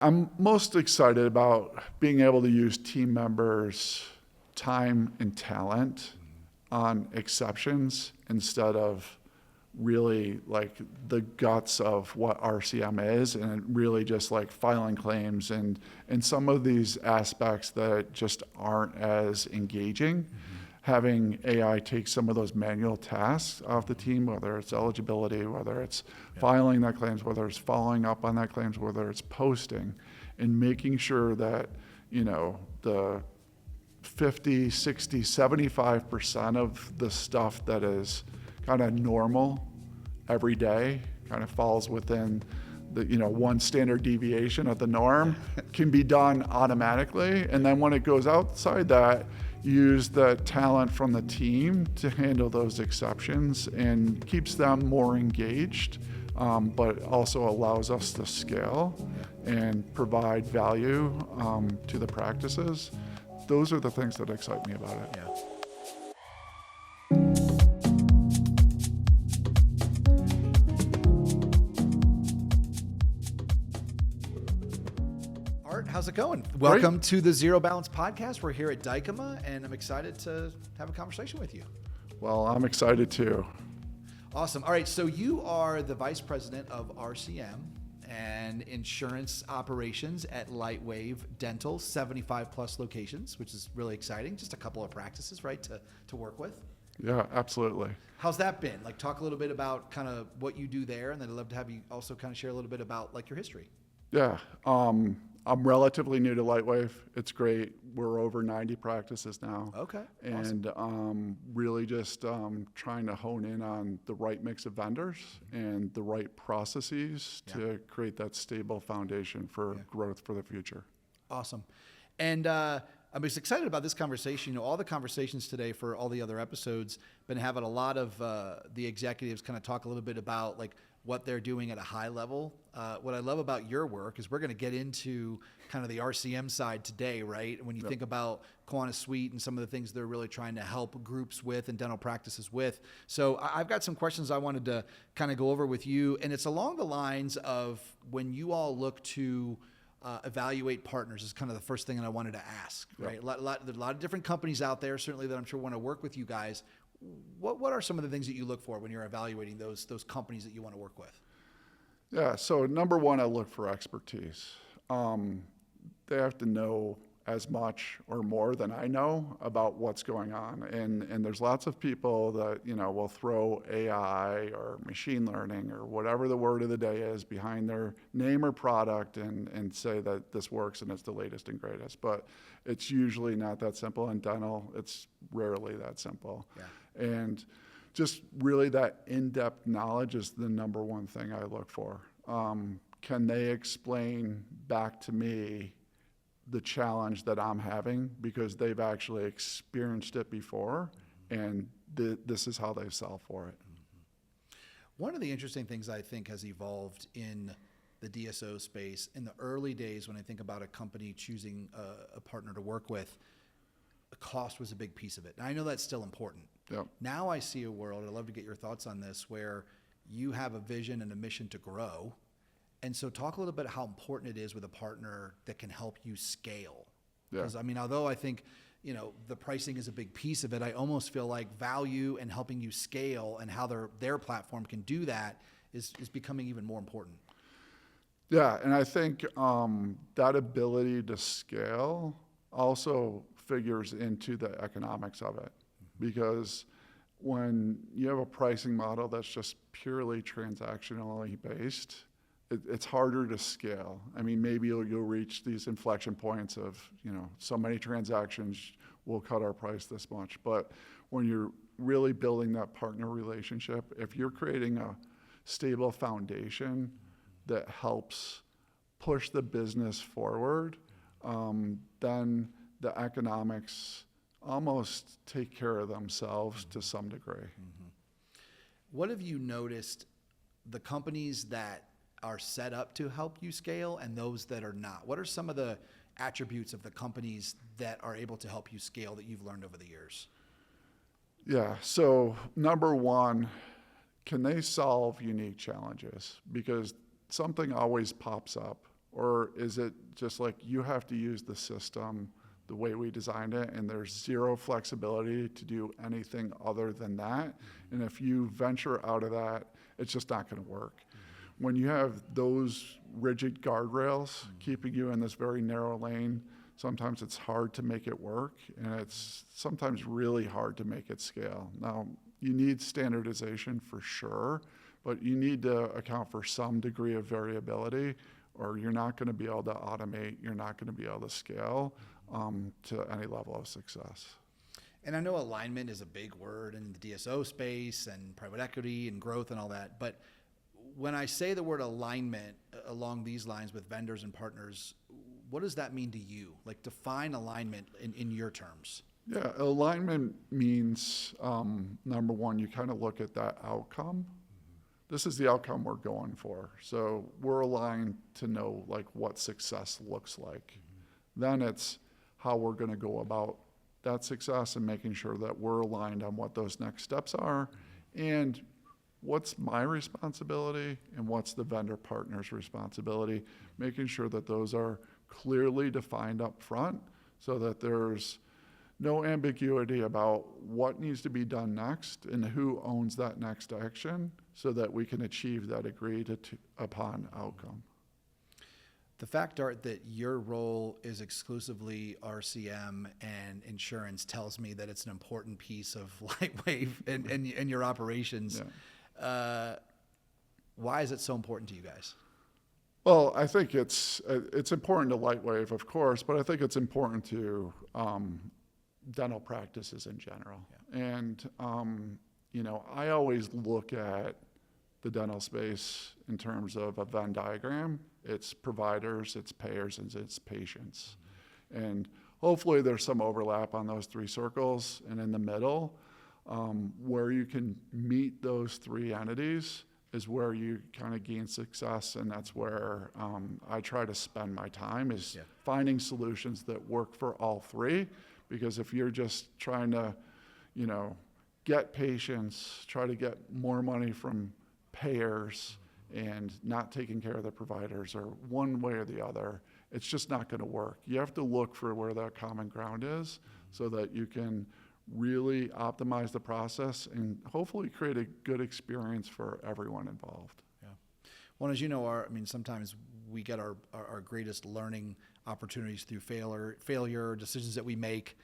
I'm most excited about being able to use team members' time and talent on exceptions instead of really like the guts of what RCM is, and really just like filing claims and some of these aspects that just aren't as engaging. Having AI take some of those manual tasks off the team, whether it's eligibility, whether it's filing that claims, whether it's following up on that claims, whether it's posting, and making sure that, the 50, 60, 75% of the stuff that is kind of normal every day kind of falls within the, one standard deviation of the norm can be done automatically. And then when it goes outside that, use the talent from the team to handle those exceptions and keeps them more engaged, but also allows us to scale and provide value to the practices. Those are the things that excite me about it. Yeah. Art, how's it going? Welcome to the ZeroBalance Podcast. We're here at Dykema, and I'm excited to have a conversation with you. Well, I'm excited too. Awesome. All right, so you are the Vice President of RCM and Insurance Operations at Lightwave Dental, 75 plus locations, which is really exciting. Just a couple of practices, right, to work with? Yeah, absolutely. How's that been? Like, talk a little bit about kind of what you do there, and then I'd love to have you also kind of share a little bit about like your history. Yeah, I'm relatively new to Lightwave. It's great. We're over 90 practices now. Okay. And awesome. Really just trying to hone in on the right mix of vendors and the right processes to create that stable foundation for growth for the future. Awesome. And I'm just excited about this conversation. All the conversations today for all the other episodes, been having a lot of the executives kind of talk a little bit about like what they're doing at a high level. What I love about your work is we're going to get into kind of the RCM side today, right? When you think about Quanta Suite and some of the things they're really trying to help groups with and dental practices with. So I've got some questions I wanted to kind of go over with you. And it's along the lines of when you all look to evaluate partners is kind of the first thing that I wanted to ask, right? There's a lot of different companies out there, certainly that I'm sure want to work with you guys. What are some of the things that you look for when you're evaluating those companies that you want to work with? Yeah, so number one, I look for expertise. They have to know as much or more than I know about what's going on. And there's lots of people that, will throw AI or machine learning or whatever the word of the day is behind their name or product and say that this works and it's the latest and greatest. But it's usually not that simple. In dental, it's rarely that simple. Yeah. And just really that in-depth knowledge is the number one thing I look for. Can they explain back to me the challenge that I'm having because they've actually experienced it before, and this is how they've solved for it. One of the interesting things I think has evolved in the DSO space in the early days when I think about a company choosing a partner to work with, the cost was a big piece of it. And I know that's still important. Yep. Now I see a world, I'd love to get your thoughts on this, where you have a vision and a mission to grow. And so talk a little bit how important it is with a partner that can help you scale. Because although I think, the pricing is a big piece of it, I almost feel like value and helping you scale and how their platform can do that is becoming even more important. Yeah, and I think that ability to scale also figures into the economics of it. Because when you have a pricing model that's just purely transactionally based, it's harder to scale. I mean, maybe you'll reach these inflection points of, so many transactions will cut our price this much. But when you're really building that partner relationship, if you're creating a stable foundation that helps push the business forward, then the economics almost take care of themselves to some degree. Mm-hmm. What have you noticed the companies that are set up to help you scale and those that are not? What are some of the attributes of the companies that are able to help you scale that you've learned over the years? Yeah, so number one, can they solve unique challenges? Because something always pops up Or is it just like you have to use the system the way we designed it, and there's zero flexibility to do anything other than that? And if you venture out of that, it's just not going to work. When you have those rigid guardrails keeping you in this very narrow lane, sometimes it's hard to make it work, and it's sometimes really hard to make it scale. Now, you need standardization for sure, but you need to account for some degree of variability, or you're not going to be able to automate, you're not going to be able to scale to any level of success. And I know alignment is a big word in the DSO space and private equity and growth and all that, but when I say the word alignment along these lines with vendors and partners, what does that mean to you? Like, define alignment in your terms. Yeah, alignment means, number one, you kind of look at that outcome. This is the outcome we're going for. So we're aligned to know like what success looks like. Then it's how we're going to go about that success and making sure that we're aligned on what those next steps are and what's my responsibility and what's the vendor partner's responsibility, making sure that those are clearly defined up front so that there's no ambiguity about what needs to be done next and who owns that next action so that we can achieve that agreed upon outcome. The fact, Art, that your role is exclusively RCM and insurance tells me that it's an important piece of Lightwave and your operations. Yeah. Why is it so important to you guys? Well, I think it's important to Lightwave, of course, but I think it's important to dental practices in general. Yeah. And, I always look at the dental space in terms of a Venn diagram. It's providers, it's payers, and it's patients. And hopefully there's some overlap on those three circles, and in the middle, where you can meet those three entities is where you kind of gain success, and that's where I try to spend my time is finding solutions that work for all three. Because if you're just trying to, get patients, try to get more money from payers and not taking care of the providers or one way or the other, it's just not going to work. You have to look for where that common ground is so that you can really optimize the process and hopefully create a good experience for everyone involved. Yeah. Well, as you know, sometimes we get our greatest learning opportunities through failure, decisions that we make.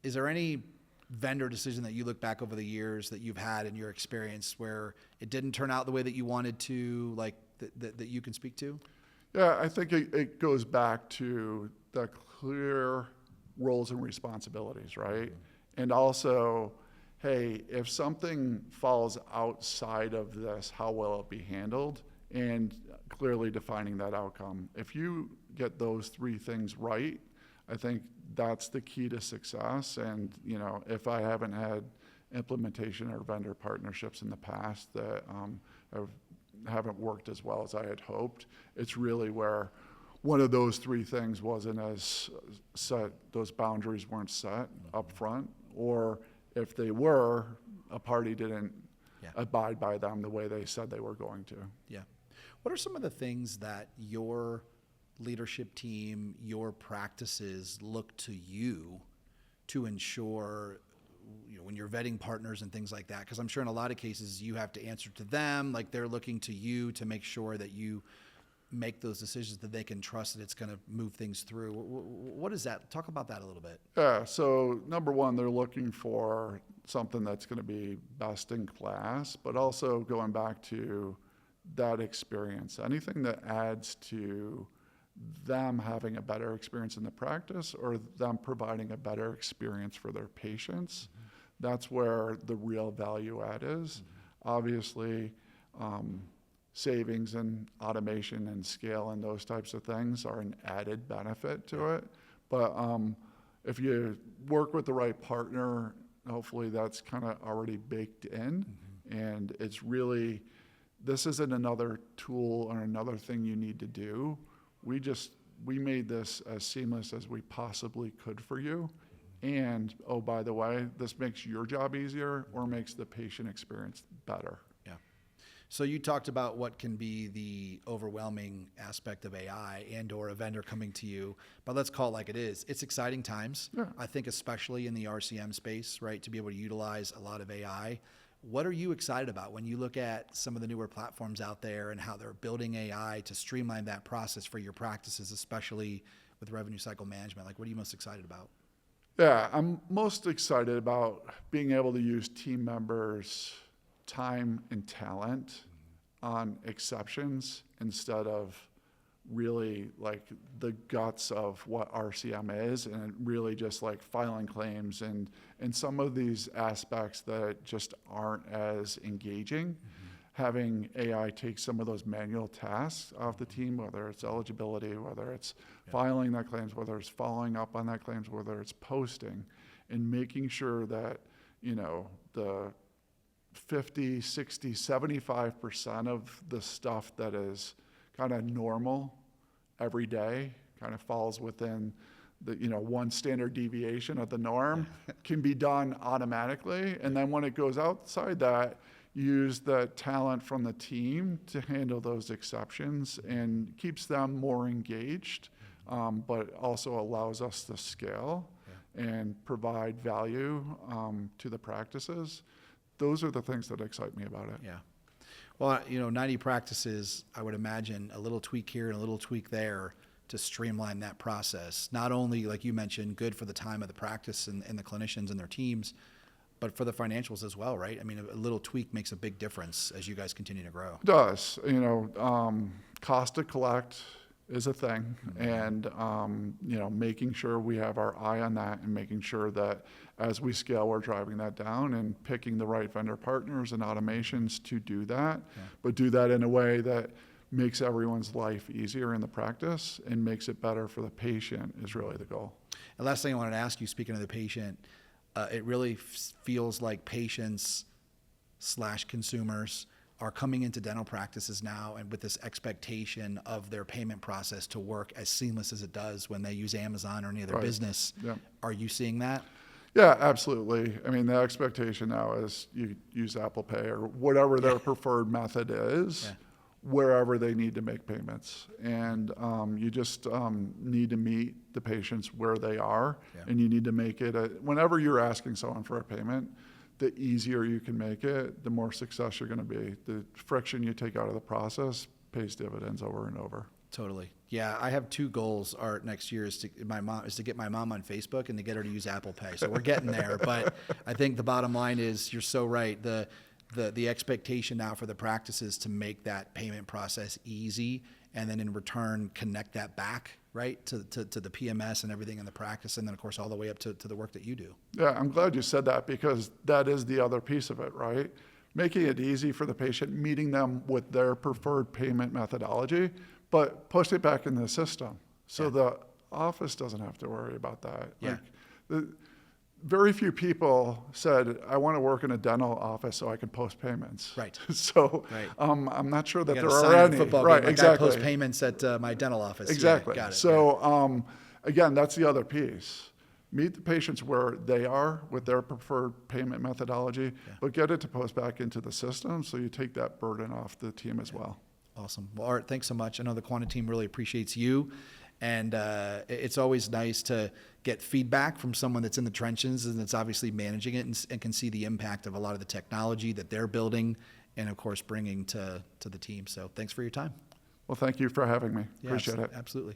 Is there any vendor decision that you look back over the years that you've had in your experience where it didn't turn out the way that you wanted to, like that you can speak to? Yeah, I think it goes back to the clear roles and responsibilities, right? Mm-hmm. And also, hey, if something falls outside of this, how will it be handled? And clearly defining that outcome. If you get those three things right, I think that's the key to success. And, if I haven't had implementation or vendor partnerships in the past that haven't worked as well as I had hoped, it's really where one of those three things wasn't as set, those boundaries weren't set up front, or if they were, a party didn't abide by them the way they said they were going to. Yeah. What are some of the things that your leadership team, your practices look to you to ensure, when you're vetting partners and things like that? Because I'm sure in a lot of cases you have to answer to them, like they're looking to you to make sure that you make those decisions that they can trust that it's going to move things through. What is that? Talk about that a little bit. Yeah, so number one, they're looking for something that's going to be best in class, but also going back to that experience, anything that adds to them having a better experience in the practice or them providing a better experience for their patients. Mm-hmm. That's where the real value add is. Mm-hmm. Obviously, savings and automation and scale and those types of things are an added benefit to it. But if you work with the right partner, hopefully that's kind of already baked in. Mm-hmm. And it's really, this isn't another tool or another thing you need to do. We made this as seamless as we possibly could for you. And, oh, by the way, this makes your job easier or makes the patient experience better. Yeah. So you talked about what can be the overwhelming aspect of AI and or a vendor coming to you, but let's call it like it is. It's exciting times. Yeah. I think especially in the RCM space, right, to be able to utilize a lot of AI. What are you excited about when you look at some of the newer platforms out there and how they're building AI to streamline that process for your practices, especially with revenue cycle management? Like, what are you most excited about? Yeah, I'm most excited about being able to use team members' time and talent on exceptions instead of really like the guts of what RCM is, and really just like filing claims and some of these aspects that just aren't as engaging. Having AI take some of those manual tasks off the team, whether it's eligibility, whether it's filing that claims, whether it's following up on that claims, whether it's posting, and making sure that, you know, the 50, 60, 75% of the stuff that is kind of normal every day kind of falls within the, you know, one standard deviation of the norm can be done automatically. And then when it goes outside that, use the talent from the team to handle those exceptions and keeps them more engaged, but also allows us to scale and provide value to the practices. Those are the things that excite me about it. Yeah. Well, you know, 90 practices, I would imagine a little tweak here and a little tweak there to streamline that process. Not only, like you mentioned, good for the time of the practice and the clinicians and their teams, but for the financials as well, right? I mean, a little tweak makes a big difference as you guys continue to grow. It does. You know, cost to collect is a thing, and you know, making sure we have our eye on that and making sure that as we scale, we're driving that down and picking the right vendor partners and automations to do that, but do that in a way that makes everyone's life easier in the practice and makes it better for the patient is really the goal. The last thing I wanted to ask you, speaking of the patient, it really feels like patients / consumers are coming into dental practices now and with this expectation of their payment process to work as seamless as it does when they use Amazon or any other business. Yeah. Are you seeing that? Yeah, absolutely. I mean, the expectation now is you use Apple Pay or whatever their preferred method is, wherever they need to make payments. And you just need to meet the patients where they are, and you need to make it, whenever you're asking someone for a payment, the easier you can make it, the more success you're going to be. The friction you take out of the process pays dividends over and over. Totally. Yeah, I have 2 goals. Art next year is to get my mom on Facebook and to get her to use Apple Pay. So we're getting there. But I think the bottom line is you're so right. The expectation now for the practices to make that payment process easy, and then in return connect that back, right, to the PMS and everything in the practice, and then of course all the way up to the work that you do. Yeah, I'm glad you said that, because that is the other piece of it, right? Making it easy for the patient, meeting them with their preferred payment methodology, but push it back in the system. So the office doesn't have to worry about that. Yeah. Like, very few people said, I want to work in a dental office so I can post payments. Right. So I'm not sure that You there got a are sign in any. football Right, game, like, exactly. I post payments at my dental office. Exactly. Yeah, got it. So again, that's the other piece. Meet the patients where they are with their preferred payment methodology, but get it to post back into the system so you take that burden off the team as well. Awesome. Well, Art, thanks so much. I know the Quanta team really appreciates you. And it's always nice to get feedback from someone that's in the trenches and that's obviously managing it and can see the impact of a lot of the technology that they're building and, of course, bringing to the team. So thanks for your time. Well, thank you for having me. Yeah, Appreciate it. Absolutely.